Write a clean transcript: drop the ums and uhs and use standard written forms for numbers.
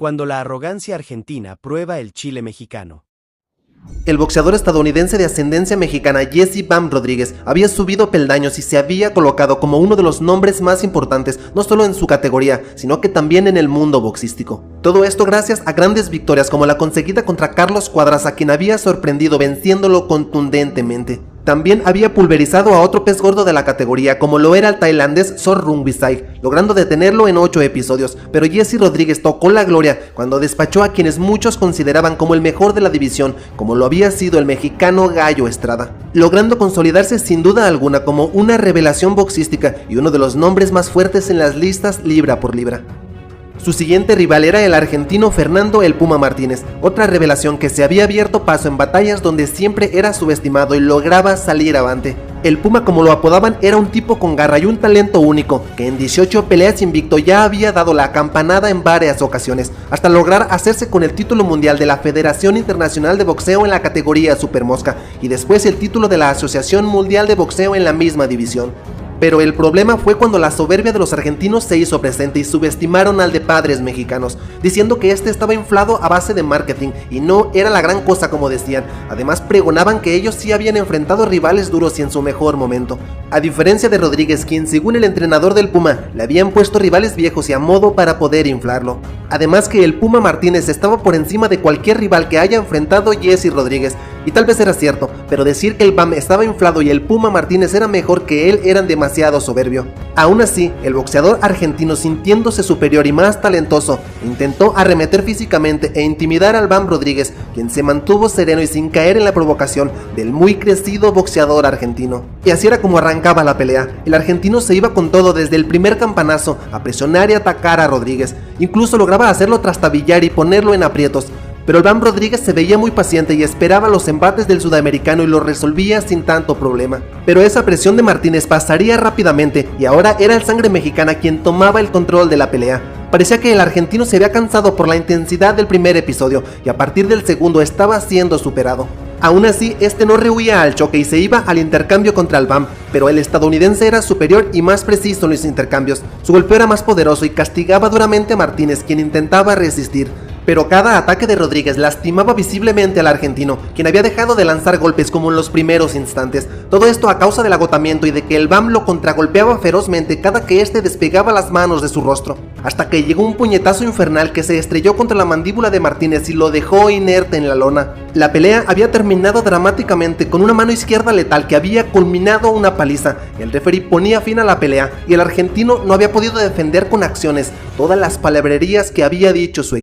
Cuando la arrogancia argentina prueba el chile mexicano. El boxeador estadounidense de ascendencia mexicana Jesse Bam Rodríguez había subido peldaños y se había colocado como uno de los nombres más importantes no solo en su categoría, sino que también en el mundo boxístico. Todo esto gracias a grandes victorias como la conseguida contra Carlos Cuadras, a quien había sorprendido venciéndolo contundentemente. También había pulverizado a otro pez gordo de la categoría, como lo era el tailandés Sor Rungvisai, logrando detenerlo en 8 episodios, pero Jesse Rodríguez tocó la gloria cuando despachó a quienes muchos consideraban como el mejor de la división, como lo había sido el mexicano Gallo Estrada, logrando consolidarse sin duda alguna como una revelación boxística y uno de los nombres más fuertes en las listas libra por libra. Su siguiente rival era el argentino Fernando "El Puma" Martínez, otra revelación que se había abierto paso en batallas donde siempre era subestimado y lograba salir avante. El Puma, como lo apodaban, era un tipo con garra y un talento único, que en 18 peleas invicto ya había dado la campanada en varias ocasiones, hasta lograr hacerse con el título mundial de la Federación Internacional de Boxeo en la categoría Supermosca, y después el título de la Asociación Mundial de Boxeo en la misma división. Pero el problema fue cuando la soberbia de los argentinos se hizo presente y subestimaron al de padres mexicanos, diciendo que este estaba inflado a base de marketing y no era la gran cosa como decían. Además pregonaban que ellos sí habían enfrentado rivales duros y en su mejor momento, a diferencia de Rodríguez, quien según el entrenador del Puma le habían puesto rivales viejos y a modo para poder inflarlo. Además que el Puma Martínez estaba por encima de cualquier rival que haya enfrentado Jesse Rodríguez, y tal vez era cierto, pero decir que el Bam estaba inflado y el Puma Martínez era mejor que él eran demasiado soberbio. Aún así, el boxeador argentino, sintiéndose superior y más talentoso, intentó arremeter físicamente e intimidar al Bam Rodríguez, quien se mantuvo sereno y sin caer en la provocación del muy crecido boxeador argentino. Y así era como arrancaba la pelea. El argentino se iba con todo desde el primer campanazo a presionar y atacar a Rodríguez, incluso lograba hacerlo trastabillar y ponerlo en aprietos. Pero el Bam Rodríguez se veía muy paciente y esperaba los embates del sudamericano y lo resolvía sin tanto problema. Pero esa presión de Martínez pasaría rápidamente y ahora era el sangre mexicana quien tomaba el control de la pelea. Parecía que el argentino se había cansado por la intensidad del primer episodio y a partir del segundo estaba siendo superado. Aún así, este no rehuía al choque y se iba al intercambio contra el Bam, pero el estadounidense era superior y más preciso en los intercambios. Su golpeo era más poderoso y castigaba duramente a Martínez, quien intentaba resistir. Pero cada ataque de Rodríguez lastimaba visiblemente al argentino, quien había dejado de lanzar golpes como en los primeros instantes. Todo esto a causa del agotamiento y de que el Bam lo contragolpeaba ferozmente cada que este despegaba las manos de su rostro, hasta que llegó un puñetazo infernal que se estrelló contra la mandíbula de Martínez y lo dejó inerte en la lona. La pelea había terminado dramáticamente con una mano izquierda letal que había culminado una paliza. El referee ponía fin a la pelea y el argentino no había podido defender con acciones todas las palabrerías que había dicho su equipo.